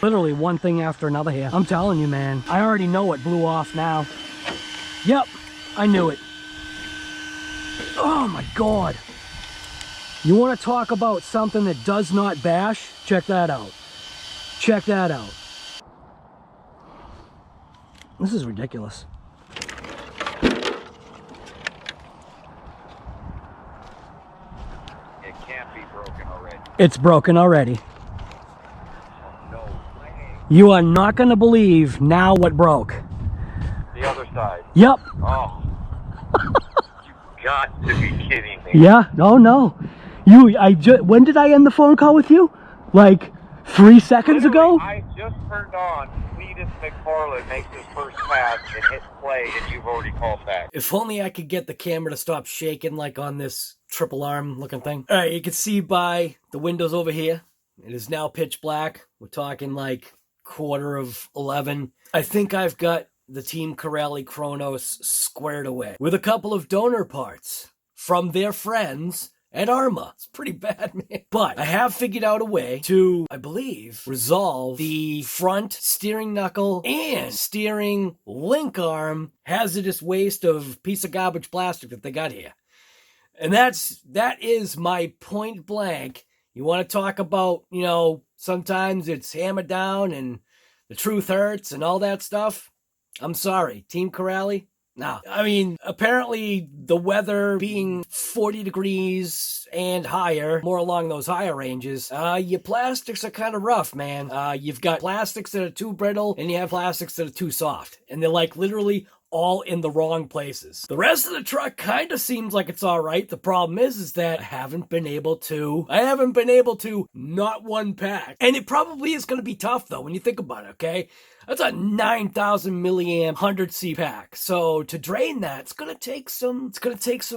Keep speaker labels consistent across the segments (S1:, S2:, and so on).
S1: Literally one thing after another here. I'm telling you, man. I already know it blew off now. Yep, I knew it. Oh my God. You want to talk about something that does not bash? Check that out. Check that out. This is ridiculous.
S2: It can't be broken already.
S1: It's broken already.
S2: Oh, no.
S1: You are not going to believe now what broke.
S2: The other side.
S1: Yep.
S2: Oh. You got to be kidding me.
S1: Yeah. Oh no. When did I end the phone call with you? Like 3 seconds ago?
S2: I just turned on. Cletus McFarland makes his first pass and hit play, and you've already called back.
S1: If only I could get the camera to stop shaking like on this triple arm looking thing. All right, you can see by the windows over here, it is now pitch black. We're talking like 11:15. I think I've got the Team KRONOS squared away with a couple of donor parts from their friends at Arrma. It's pretty bad, man. But I have figured out a way to, I believe, resolve the front steering knuckle and steering link arm hazardous waste of piece of garbage plastic that they got here. And that is my point blank. You want to talk about, you know, sometimes it's hammered down and the truth hurts and all that stuff. I'm sorry, Team KRONOS. No, I mean, apparently the weather being 40 degrees and higher, more along those higher ranges, your plastics are kind of rough, man. You've got plastics that are too brittle and you have plastics that are too soft. And they're like literally all in the wrong places. The rest of the truck kind of seems like it's all right. The problem is that I haven't been able to not one pack. And it probably is going to be tough though when you think about it, okay? That's a 9,000 milliamp 100C pack. So to drain that, it's going to take some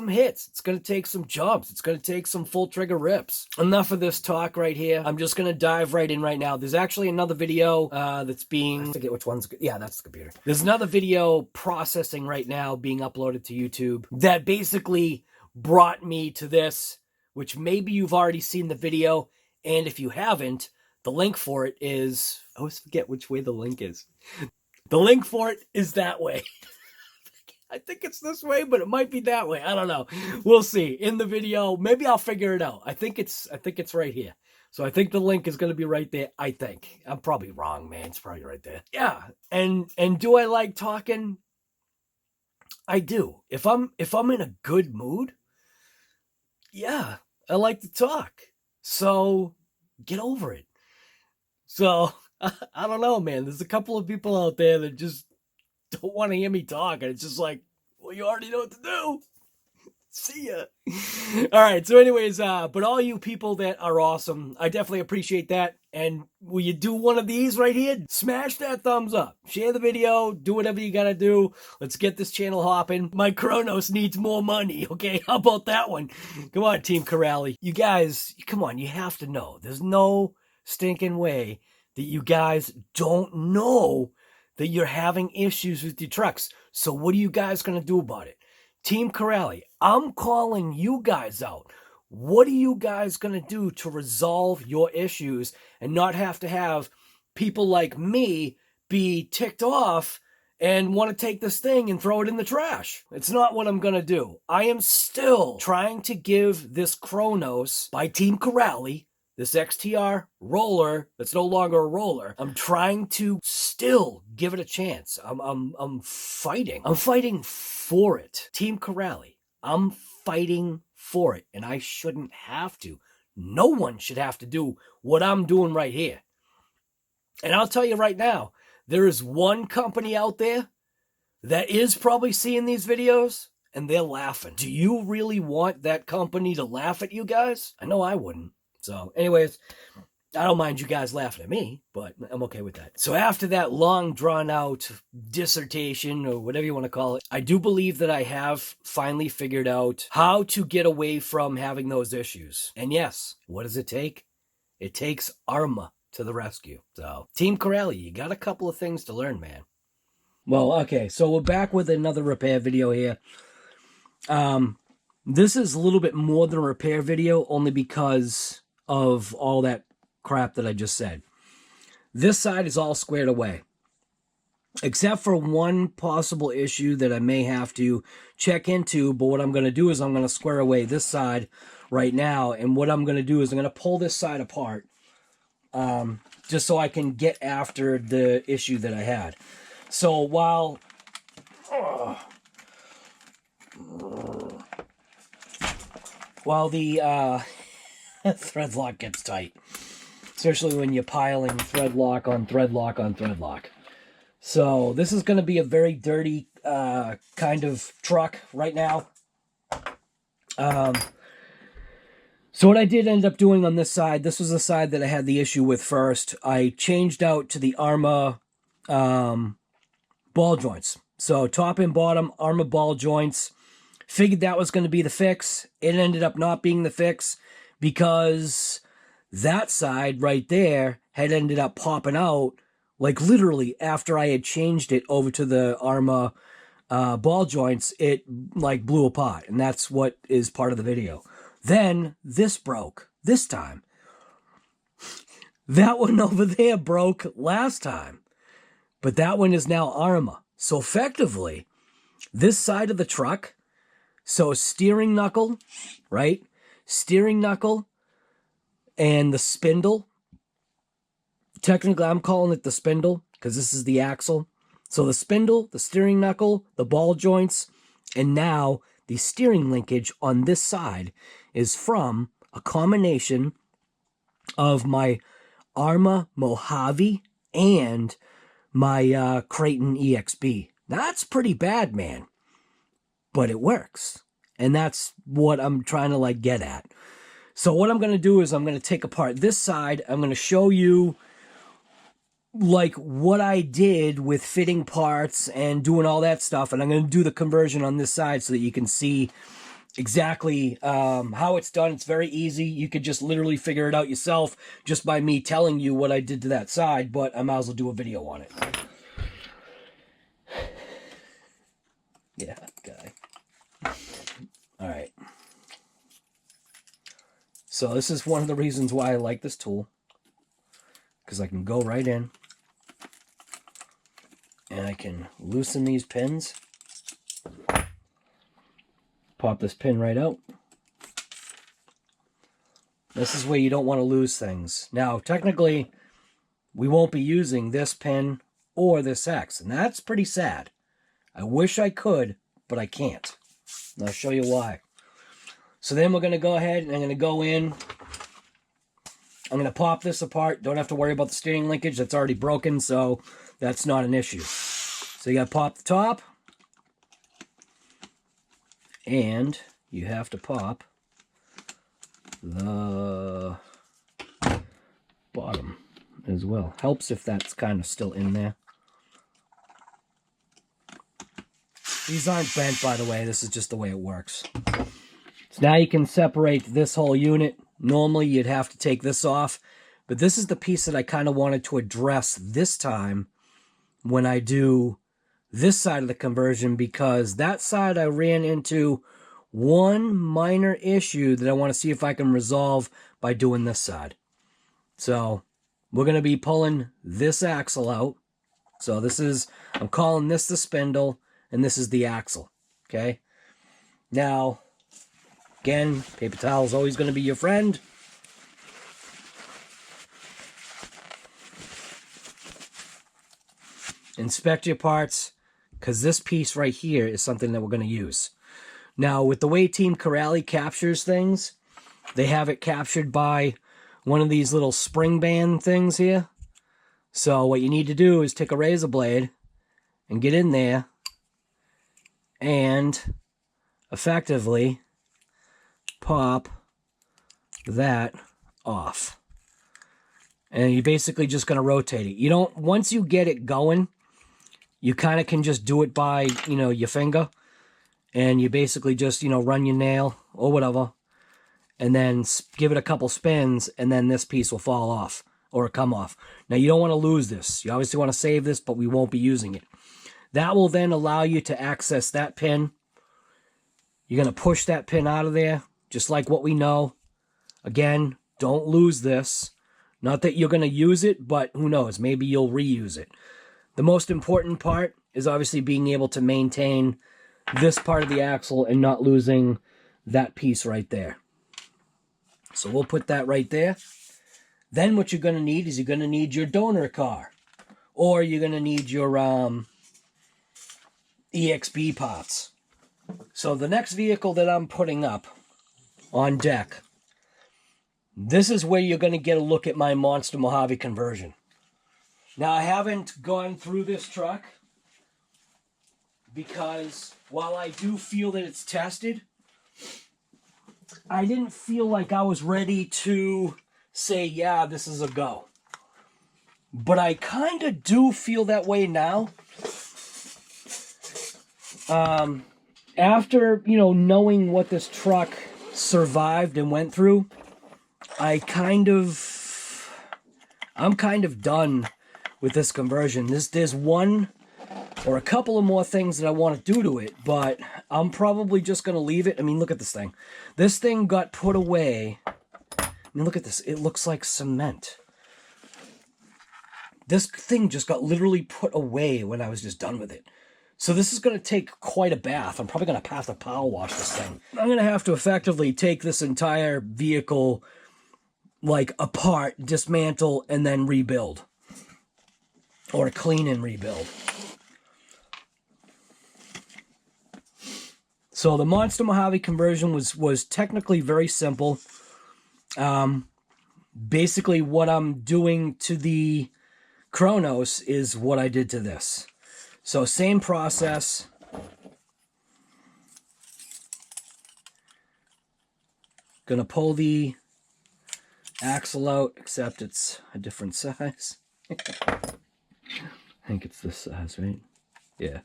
S1: hits. It's going to take some jumps. It's going to take some full trigger rips. Enough of this talk right here. I'm just going to dive right in right now. There's actually another video that's being, I forget which one's, yeah, that's the computer. There's another video processing right now being uploaded to YouTube that basically brought me to this, which maybe you've already seen the video. And if you haven't, the link for it is, I always forget which way the link is. The link for it is that way. I think it's this way, but it might be that way. I don't know. We'll see. In the video, maybe I'll figure it out. I think it's right here. So I think the link is going to be right there. I think. I'm probably wrong, man. It's probably right there. Yeah. And do I like talking? I do. If I'm in a good mood, yeah, I like to talk. So get over it. So, I don't know, man. There's a couple of people out there that just don't want to hear me talk. And it's just like, well, you already know what to do. See ya. All right. So anyways, but all you people that are awesome, I definitely appreciate that. And will you do one of these right here? Smash that thumbs up. Share the video. Do whatever you got to do. Let's get this channel hopping. My KRONOS needs more money. Okay. How about that one? Come on, Team KRONOS. You guys, come on. You have to know. There's no stinking way that you guys don't know that you're having issues with your trucks. So what are you guys going to do about it? Team KRONOS, I'm calling you guys out. What are you guys going to do to resolve your issues and not have to have people like me be ticked off and want to take this thing and throw it in the trash? It's not what I'm going to do. I am still trying to give this KRONOS by Team KRONOS, this XTR roller that's no longer a roller, I'm trying to still give it a chance. I'm fighting. I'm fighting for it. Team KRONOS, I'm fighting for it, and I shouldn't have to. No one should have to do what I'm doing right here. And I'll tell you right now, there is one company out there that is probably seeing these videos, and they're laughing. Do you really want that company to laugh at you guys? I know I wouldn't. So anyways, I don't mind you guys laughing at me, but I'm okay with that. So after that long drawn out dissertation or whatever you want to call it, I do believe that I have finally figured out how to get away from having those issues. And yes, what does it take? It takes Arrma to the rescue. So Team KRONOS, you got a couple of things to learn, man. Well, okay, so we're back with another repair video here. This is a little bit more than a repair video only because of all that crap that I just said. This side is all squared away. Except for one possible issue that I may have to check into, but what I'm going to do is I'm going to square away this side right now, and what I'm going to do is I'm going to pull this side apart just so I can get after the issue that I had. So while the thread lock gets tight, especially when you're piling thread lock on thread lock on thread lock. So this is going to be a very dirty kind of truck right now. So what I did end up doing on this side, this was the side that I had the issue with first. I changed out to the Arrma ball joints. So top and bottom Arrma ball joints. Figured that was going to be the fix. It ended up not being the fix because that side right there had ended up popping out, like literally after I had changed it over to the Arrma ball joints, it like blew apart. And that's what is part of the video. Then this broke this time. That one over there broke last time. But that one is now Arrma. So effectively, this side of the truck, so steering knuckle, right? Steering knuckle and the spindle. Technically, I'm calling it the spindle because this is the axle. So the spindle, the steering knuckle, the ball joints, and now the steering linkage on this side is from a combination of my Arrma Mojave and my Creighton EXB. That's pretty bad, man. But it works. And that's what I'm trying to like get at. So what I'm going to do is I'm going to take apart this side. I'm going to show you like what I did with fitting parts and doing all that stuff. And I'm going to do the conversion on this side so that you can see exactly how it's done. It's very easy. You could just literally figure it out yourself just by me telling you what I did to that side, but I might as well do a video on it. Yeah, guy. All right. So this is one of the reasons why I like this tool, because I can go right in and I can loosen these pins. Pop this pin right out. This is where you don't want to lose things. Now, technically, we won't be using this pin or this hex, and that's pretty sad. I wish I could, but I can't. And I'll show you why. So then we're going to go ahead and I'm going to go in. I'm going to pop this apart. Don't have to worry about the steering linkage. That's already broken, so that's not an issue. So you got to pop the top. And you have to pop the bottom as well. Helps if that's kind of still in there. These aren't bent, by the way. This is just the way it works. So now you can separate this whole unit. Normally, you'd have to take this off. But this is the piece that I kind of wanted to address this time when I do this side of the conversion, because that side I ran into one minor issue that I want to see if I can resolve by doing this side. So we're going to be pulling this axle out. So this is, I'm calling this the spindle, and this is the axle. Okay. Now, again, paper towel is always going to be your friend. Inspect your parts, because this piece right here is something that we're going to use. Now, with the way Team Corrali captures things, they have it captured by one of these little spring band things here. So what you need to do is take a razor blade and get in there and effectively pop that off. And you're basically just going to rotate it. You don't, once you get it going, you kind of can just do it by, your finger. And you basically just, run your nail or whatever. And then give it a couple spins, and then this piece will fall off or come off. Now, you don't want to lose this. You obviously want to save this, but we won't be using it. That will then allow you to access that pin. You're going to push that pin out of there, just like what we know. Again, don't lose this. Not that you're going to use it, but who knows, maybe you'll reuse it. The most important part is obviously being able to maintain this part of the axle and not losing that piece right there. So we'll put that right there. Then what you're going to need is you're going to need your donor car, or you're going to need your EXB parts. So the next vehicle that I'm putting up on deck, this is where you're going to get a look at my Monster Mojave conversion. Now, I haven't gone through this truck because while I do feel that it's tested, I didn't feel like I was ready to say, yeah, this is a go. But I kind of do feel that way now. After, knowing what this truck survived and went through, I'm kind of done with this conversion. There's one or a couple of more things that I want to do to it, but I'm probably just going to leave it. I mean, look at this thing. This thing got put away. I mean, look at this. It looks like cement. This thing just got literally put away when I was just done with it. So this is going to take quite a bath. I'm probably going to have to power wash this thing. I'm going to have to effectively take this entire vehicle like apart, dismantle, and then rebuild. Or clean and rebuild. So the Monster Mojave conversion was technically very simple. Basically what I'm doing to the KRONOS is what I did to this. So same process. Gonna pull the axle out, except it's a different size. I think it's this size, right? Yeah.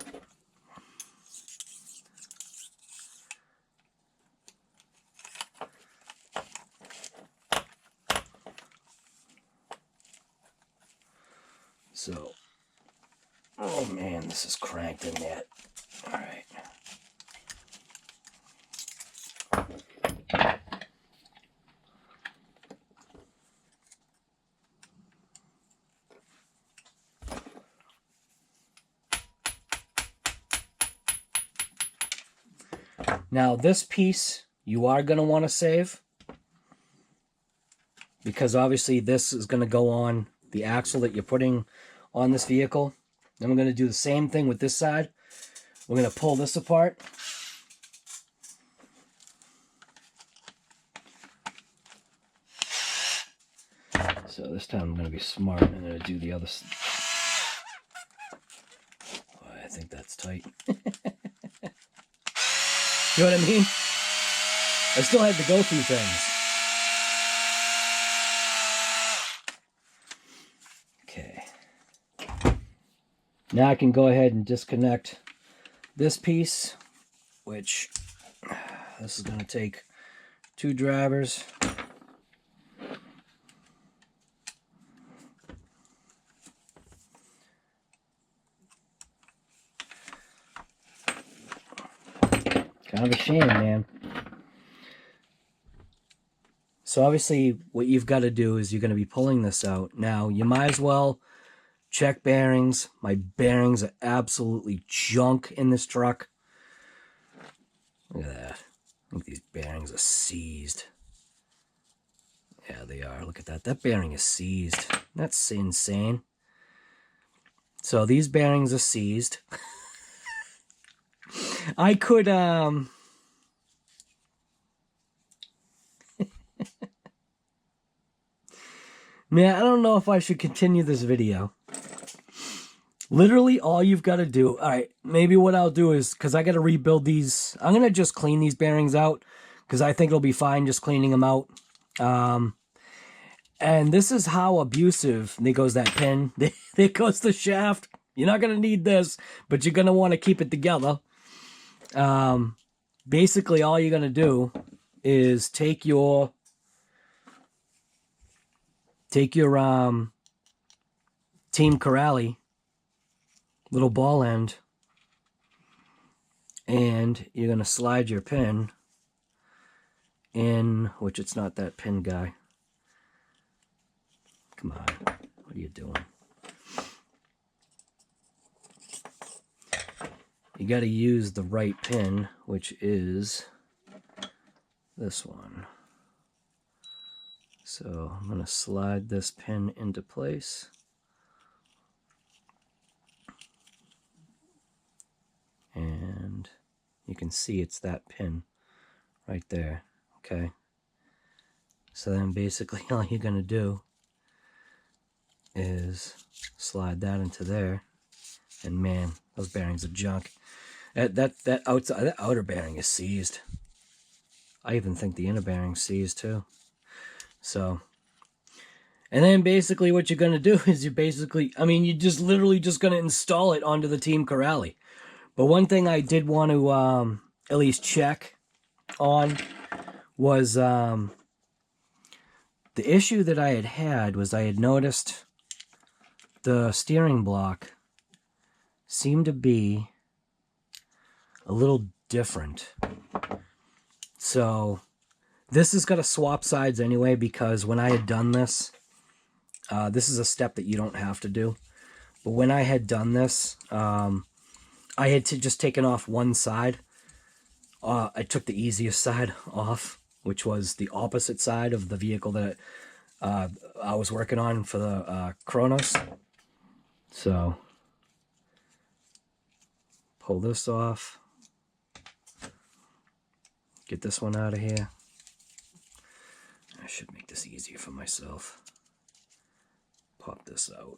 S1: So, oh man, this is cranked in that. All right. Now this piece you are going to want to save, because obviously this is going to go on the axle that you're putting on this vehicle. Then we're going to do the same thing with this side. We're going to pull this apart. So this time I'm going to be smart. I'm going to do the other side. Oh, I think that's tight. You know what I mean? I still had to go through things. Okay. Now I can go ahead and disconnect this piece, which this is going to take 2 drivers. Kind of a shame, man. So obviously what you've got to do is you're going to be pulling this out. Now, you might as well check bearings. My bearings are absolutely junk in this truck. Look at that. I think these bearings are seized. Yeah, they are. Look at that. That bearing is seized. That's insane. So these bearings are seized. I could, man, I don't know if I should continue this video. Literally, all you've got to do, all right, maybe what I'll do is, because I got to rebuild these, I'm going to just clean these bearings out, because I think it'll be fine just cleaning them out. And this is how abusive, there goes that pin, there goes the shaft. You're not going to need this, but you're going to want to keep it together. Basically, all you're going to do is take your Team Corrali little ball end, and you're going to slide your pin in, which it's not that pin guy. Come on, what are you doing? You got to use the right pin, which is this one. So I'm going to slide this pin into place. And you can see it's that pin right there, okay? So then basically all you're going to do is slide that into there. And man, those bearings are junk. That outer bearing is seized. I even think the inner bearing's seized too. So, and then basically what you're going to do is you're just literally just going to install it onto the Team Corrali. But one thing I did want to at least check on was the issue that I had was I had noticed the steering block seemed to be a little different. So this is going to swap sides anyway, because when I had done this, this is a step that you don't have to do. But when I had done this, I had just taken off one side. I took the easiest side off, which was the opposite side of the vehicle that I was working on for the KRONOS. So, pull this off. Get this one out of here. I should make this easier for myself. Pop this out.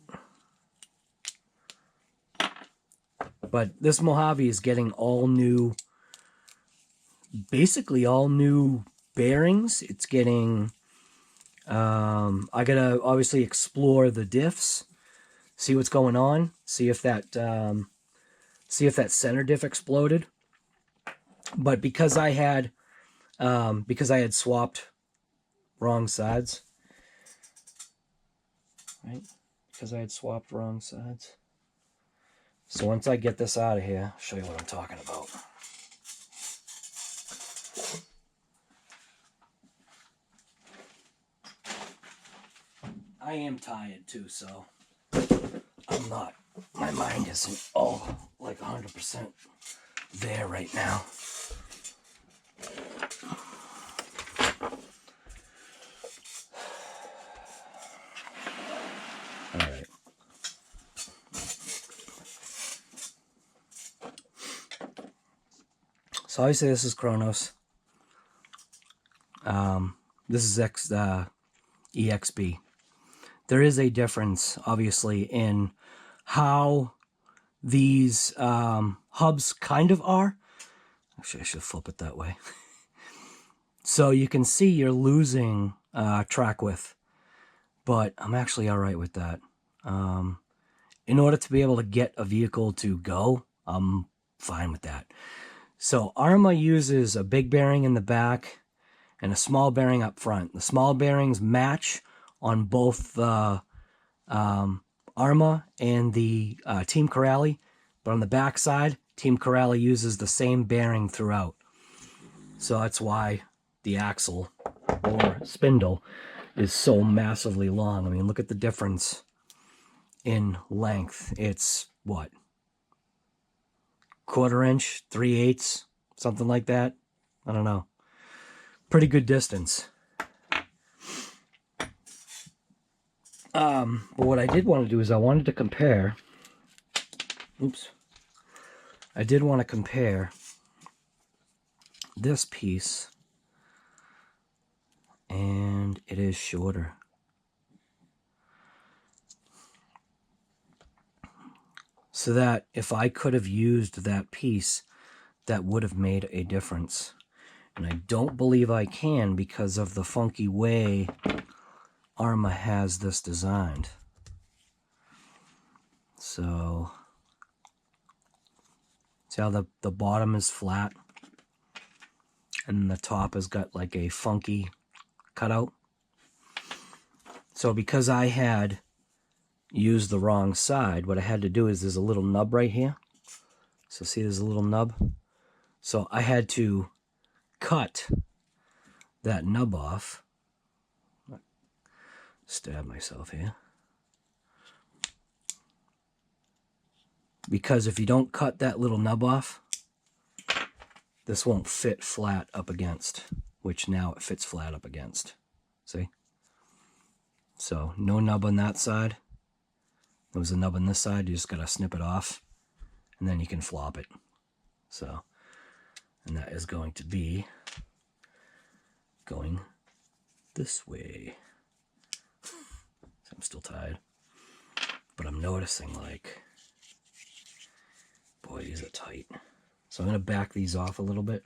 S1: But this Mojave is getting all new, basically all new bearings. It's getting, I gotta obviously explore the diffs, see what's going on, see if that center diff exploded. But because I had swapped wrong sides, right? Because I had swapped wrong sides. So once I get this out of here, I'll show you what I'm talking about. I am tired too, so I'm not, my mind isn't all like 100% there right now. All right. So obviously this is KRONOS. This is EXB. There is a difference, obviously, in how these hubs kind of are. Actually, I should flip it that way. So you can see you're losing track width, but I'm actually all right with that. In order to be able to get a vehicle to go, I'm fine with that. So Arrma uses a big bearing in the back and a small bearing up front. The small bearings match on both the Arrma and the Team Corrali, but on the back side, Team Corrali uses the same bearing throughout. So that's why the axle or spindle is so massively long. I mean, look at the difference in length. It's what? 1/4 inch, 3/8, something like that. I don't know. Pretty good distance. But what I did want to do is I wanted to compare. Oops. I did want to compare this piece, and it is shorter. So that if I could have used that piece, that would have made a difference. And I don't believe I can because of the funky way Arrma has this designed. So, see how the bottom is flat and the top has got like a funky cutout? So because I had used the wrong side, what I had to do is there's a little nub right here. So see, there's a little nub. So I had to cut that nub off. Stab myself here. because if you don't cut that little nub off, this won't fit flat up against, which now it fits flat up against. See? So no nub on that side. There was a nub on this side. You just got to snip it off, and then you can flop it. So, and that is going to be going this way. I'm still tired, but I'm noticing, like, boy, these are tight. So I'm going to back these off a little bit.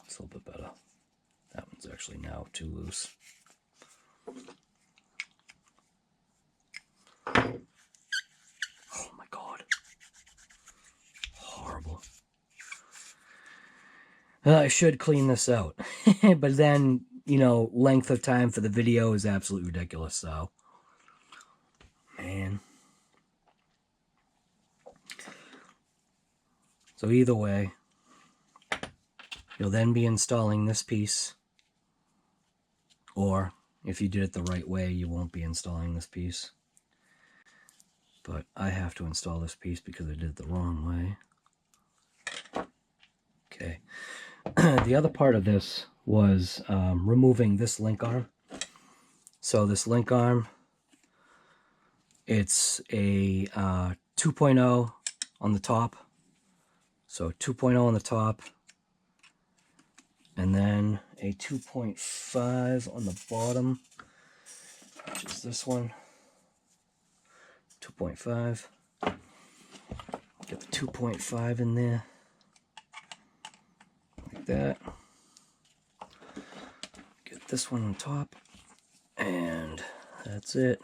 S1: It's a little bit better. That one's actually now too loose. Oh my God. Horrible. I should clean this out. But then, you know, length of time for the video is absolutely ridiculous, so. Man. So either way, you'll then be installing this piece. Or, if you did it the right way, you won't be installing this piece. But I have to install this piece because I did it the wrong way. Okay. The other part of this was removing this link arm. So this link arm, it's a 2.0 on the top. So 2.0 on the top. And then a 2.5 on the bottom, which is this one. 2.5. Get the 2.5 in there. Like that. Get this one on top. And that's it.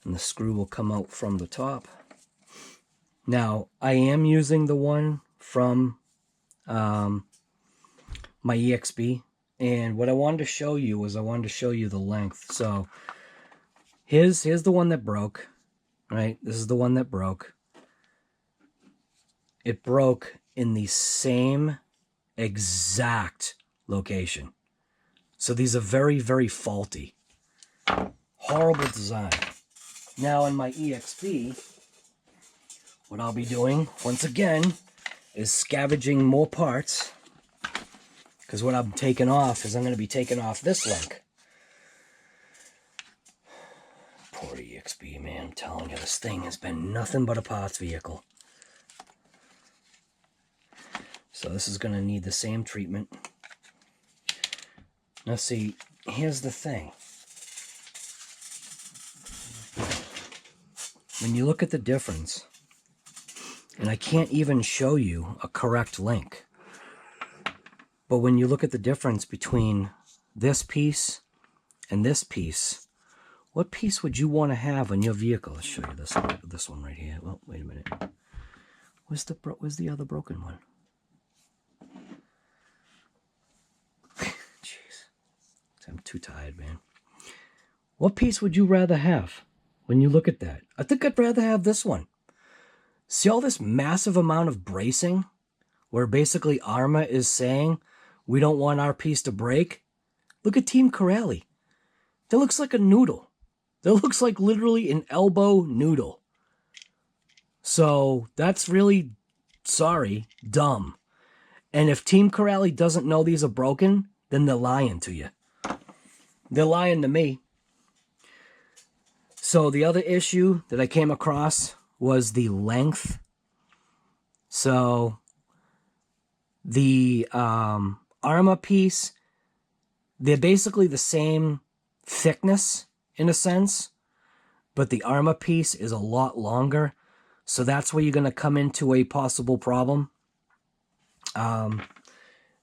S1: And the screw will come out from the top. Now, I am using the one from my EXB. And what I wanted to show you was I wanted to show you the length. So here's the one that broke. Right? This is the one that broke. It broke in the same exact location. So these are very, very faulty. Horrible design. Now in my EXB, what I'll be doing, once again, is scavenging more parts. Because what I'm taking off is I'm going to be taking off this link. Poor EXB, man. I'm telling you, this thing has been nothing but a parts vehicle. So this is going to need the same treatment. Now see, here's the thing. When you look at the difference, and I can't even show you a correct link, but when you look at the difference between this piece and this piece, what piece would you want to have on your vehicle? Let's show you this one right here. Well, wait a minute. Where's the other broken one? Jeez. I'm too tired, man. What piece would you rather have when you look at that? I think I'd rather have this one. See all this massive amount of bracing where basically Arrma is saying we don't want our piece to break? Look at Team Corelli. That looks like a noodle. That looks like literally an elbow noodle. So that's really, sorry, dumb. And if Team Corelli doesn't know these are broken, then they're lying to you. They're lying to me. So the other issue that I came across was the length. So the Arrma piece, they're basically the same thickness in a sense, but the Arrma piece is a lot longer. So that's where you're going to come into a possible problem. And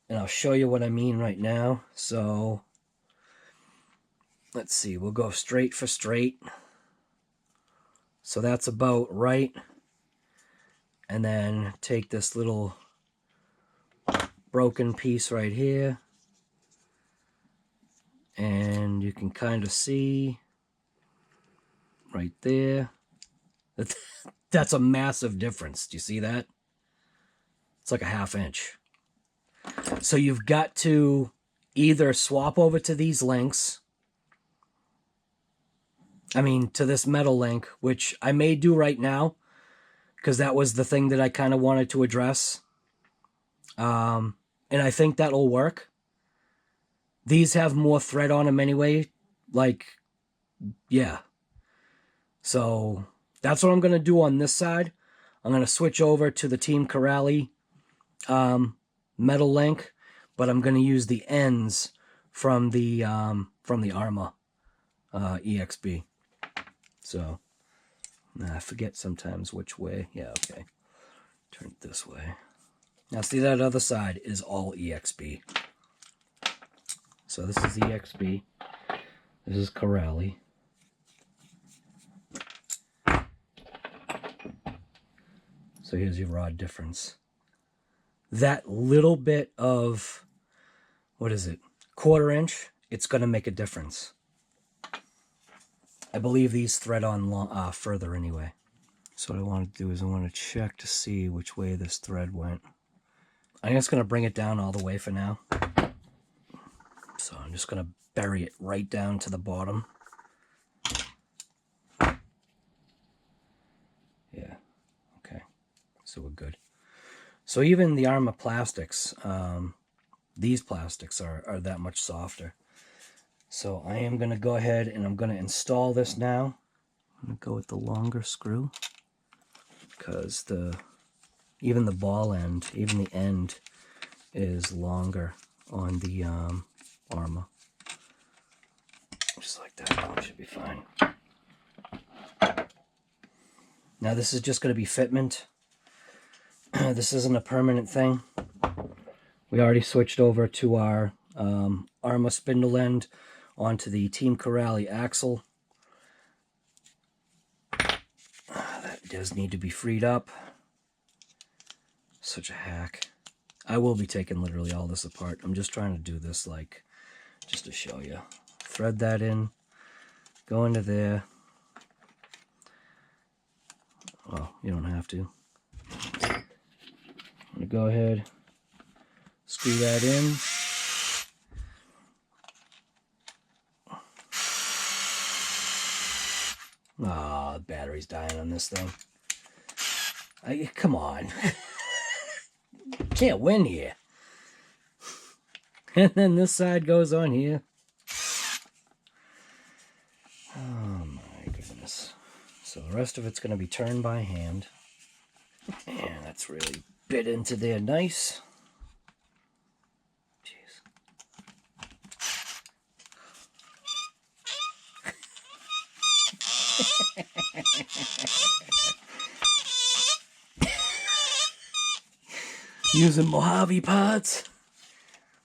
S1: I'll show you what I mean right now. So let's see, we'll go straight for straight. So that's about right. And then take this little broken piece right here. And you can kind of see right there. That's a massive difference. Do you see that? It's like a 1/2 inch. So you've got to either swap over to these links. I mean, to this metal link, which I may do right now, because that was the thing that I kind of wanted to address. And I think that'll work. These have more thread on them anyway. Like, yeah. So that's what I'm going to do on this side. I'm going to switch over to the Team Corelli metal link, but I'm going to use the ends from the Arrma EXB. So I forget sometimes which way. Yeah, okay. Turn it this way. Now see, that other side is all EXB. So this is EXB. This is Corelli. So here's your rod difference. That little bit of, what is it, 1/4 inch, it's going to make a difference. I believe these thread on further anyway. So what I want to do is I want to check to see which way this thread went. I'm just going to bring it down all the way for now. So I'm just going to bury it right down to the bottom. Yeah, okay. So we're good. So even the Arrma plastics, these plastics are that much softer. So I am going to go ahead and I'm going to install this now. I'm going to go with the longer screw, because even the ball end, even the end is longer on the Arrma. Just like that, should be fine. Now this is just going to be fitment. This isn't a permanent thing. We already switched over to our Arrma spindle end onto the Team Corelli axle. That does need to be freed up. Such a hack. I will be taking literally all this apart. I'm just trying to do this like, just to show you. Thread that in, go into there. Well, you don't have to. I'm going to go ahead, screw that in. Oh, the battery's dying on this thing. Come on. Can't win here. And then this side goes on here. Oh my goodness. So the rest of it's going to be turned by hand. And that's really bit into there nice. Jeez. Using Mojave pots.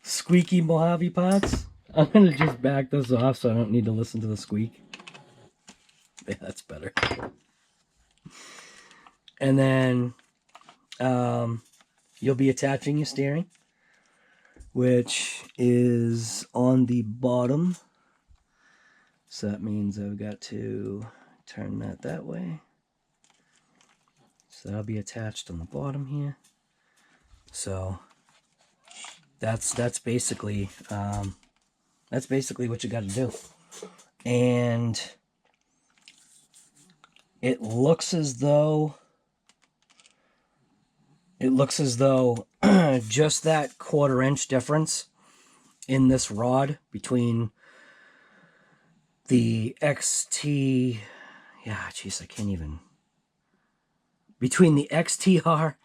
S1: Squeaky Mojave pots. I'm going to just back this off so I don't need to listen to the squeak. Yeah, that's better. And then you'll be attaching your steering, which is on the bottom. So that means I've got to turn that way. So that'll be attached on the bottom here. So that's basically what you got to do. And it looks as though just that 1/4 inch difference in this rod between the XT, yeah, jeez, I can't even, between the XTR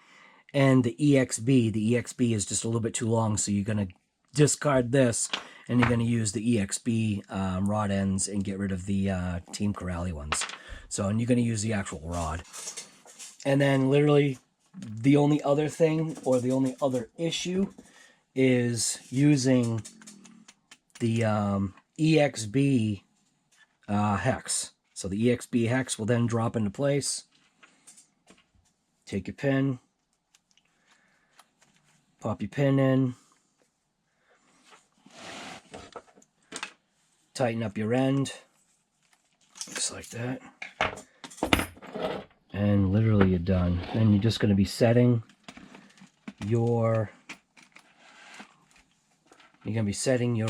S1: and the EXB is just a little bit too long, so you're going to discard this and you're going to use the EXB rod ends and get rid of the Team Corelli ones. So, and you're going to use the actual rod. And then literally the only other thing, or the only other issue, is using the EXB hex. So the EXB hex will then drop into place. Take your pin, pop your pin in, tighten up your end, just like that. And literally you're done. Then you're just going to be setting you're gonna be setting your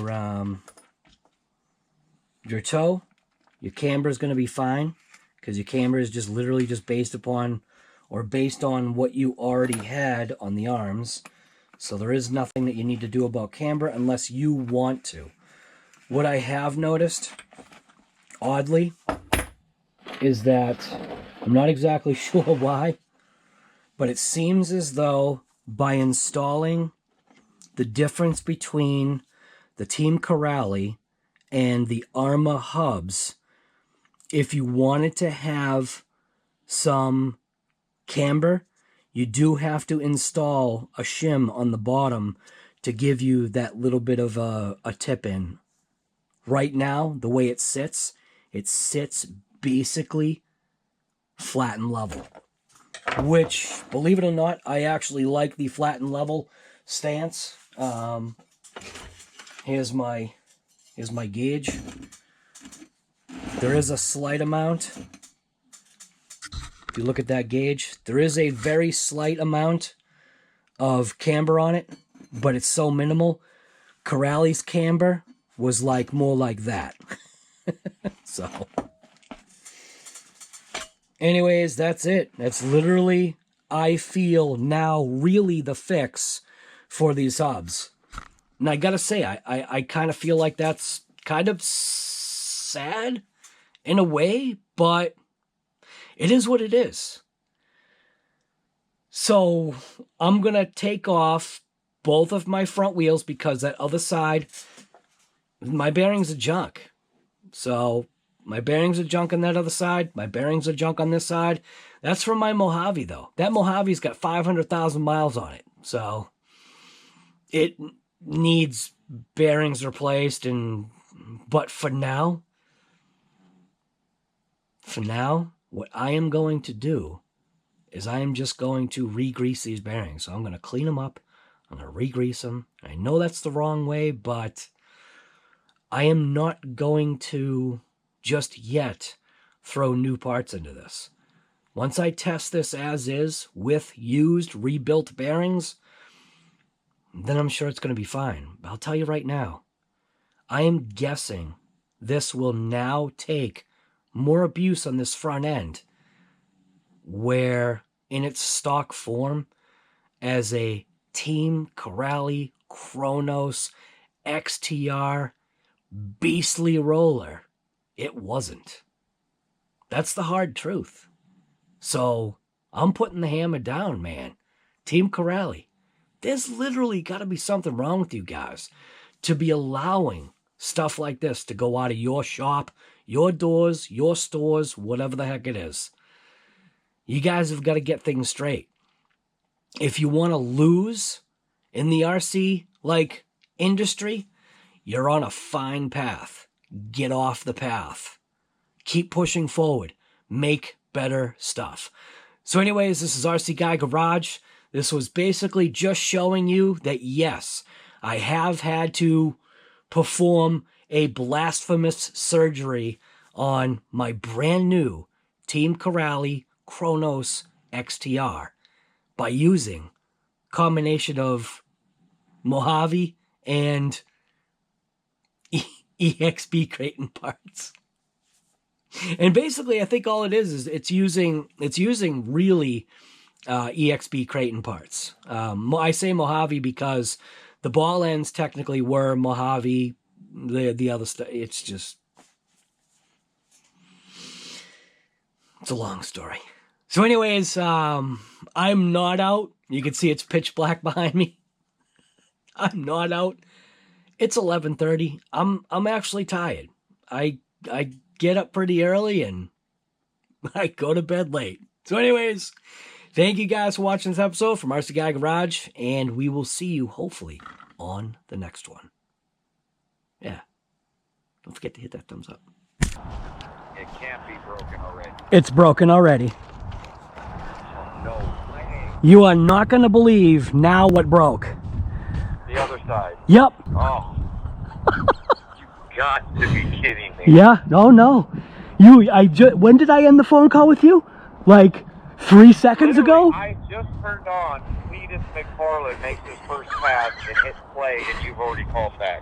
S1: toe. Your camber is gonna be fine because your camber is just literally just based upon or based on what you already had on the arms. So there is nothing that you need to do about camber unless you want to. What I have noticed, oddly, is that I'm not exactly sure why, but it seems as though by installing the difference between the Team Corrali and the Arrma hubs, if you wanted to have some camber, you do have to install a shim on the bottom to give you that little bit of a tip in. Right now, the way it sits basically flat and level. Which, believe it or not, I actually like the flat and level stance. Here's my gauge. There is a slight amount. If you look at that gauge, there is a very slight amount of camber on it, but it's so minimal. Corrali's camber was like more like that. So, anyways, that's it. That's literally, I feel now, really the fix for these hubs. And I gotta say, I kind of feel like that's kind of sad in a way, but it is what it is. So I'm gonna take off both of my front wheels because that other side, my bearings are junk. So my bearings are junk on that other side. My bearings are junk on this side. That's from my Mojave, though. That Mojave's got 500,000 miles on it. So it needs bearings replaced. But for now, what I am going to do is I am just going to re-grease these bearings. So I'm going to clean them up. I'm going to re-grease them. I know that's the wrong way, but I am not going to just yet throw new parts into this. Once I test this as is with used, rebuilt bearings, then I'm sure it's going to be fine. But I'll tell you right now, I am guessing this will now take more abuse on this front end, where in its stock form as a Team Corrali KRONOS XTR beastly roller, it wasn't. That's the hard truth. So I'm putting the hammer down, man. Team Corrali, there's literally got to be something wrong with you guys to be allowing stuff like this to go out of your shop, your doors, your stores, whatever the heck it is. You guys have got to get things straight. If you want to lose in the RC industry, you're on a fine path. Get off the path. Keep pushing forward. Make better stuff. So anyways, this is RC Guy Garage. This was basically just showing you that, yes, I have had to perform a blasphemous surgery on my brand new Team Corrali KRONOS XTR by using a combination of Mojave and EXP Creighton parts. And basically, I think all it is it's using really EXP Creighton parts. I say Mojave because the ball ends technically were Mojave. The other stuff, it's a long story. So anyways, I'm not out. You can see it's pitch black behind me. I'm not out. It's 11:30. I'm actually tired. I get up pretty early and I go to bed late. So anyways, thank you guys for watching this episode from RC Guy Garage, and we will see you hopefully on the next one. Yeah. Don't forget to hit that thumbs up.
S2: It can't be broken already.
S1: It's broken already.
S2: No.
S1: You are not going to believe now what broke.
S2: The other side.
S1: Yep.
S2: Oh. You got to be kidding me.
S1: Yeah. No. When did I end the phone call with you? Like 3 seconds
S2: Literally,
S1: ago?
S2: I just turned on. Cletus McFarland makes his first pass and hit play, and you've already called back.